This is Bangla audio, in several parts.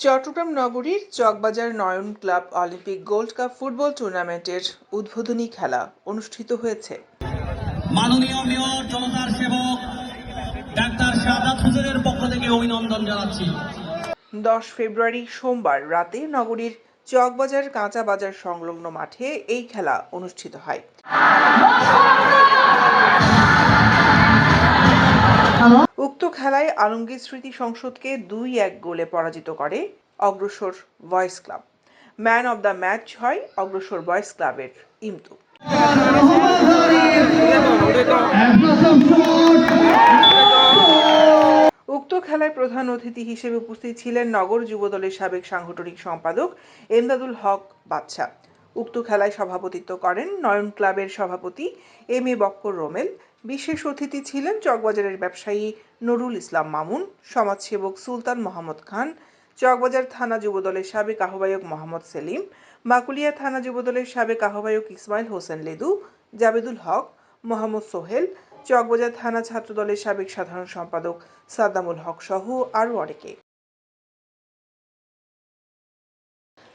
চট্টগ্রাম নগরীর Chawkbazar Nayan club Olympic gold cup football টুর্নামেন্টের উদ্বোধনী খেলা অনুষ্ঠিত হয়েছে। মাননীয় মেয়র জনতার সেবক ডাক্তার শাহাদাত হুজুরের পক্ষ থেকে অভিনন্দন জানাচ্ছি। 10 ফেব্রুয়ারি সোমবার রাতে নগরীর চকবাজার কাঁচা বাজার সংলগ্ন মাঠে এই খেলা অনুষ্ঠিত হয়। উক্ত খেলায় আলমগীর স্মৃতি সংসদকে 2-1 গোলে পরাজিত করে অগ্রসর boys club. Man of the match হয় অগ্রসর বয়েজ ক্লাবের ইমতু। উক্ত খেলায় প্রধান অতিথি হিসেবে উপস্থিত ছিলেন নগর যুবদলের সাবেক সাংগঠনিক সম্পাদক এমদাদুল হক বাদশা। উক্ত খেলায় সভাপতিত্ব করেন নয়ন ক্লাবের সভাপতি এম এ বক্কর রোমেল। বিশেষ অতিথি ছিলেন চকবাজারের ব্যবসায়ী নুরুল ইসলাম মামুন, সমাজসেবক সুলতান মোহাম্মদ খান, চকবাজার থানা যুবদলের সাবেক আহ্বায়ক মোহাম্মদ সেলিম, মাকুলিয়া থানা যুবদলের সাবেক আহ্বায়ক ইসমাইল হোসেন লেদু, জাবেদুল হক, মোহাম্মদ সোহেল, চকবাজার থানা ছাত্রদলের সাবেক সাধারণ সম্পাদক সাদ্দামুল হক সহ আরও অনেকে।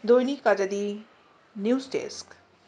দৈনিক আজাদী নিউজ ডেস্ক।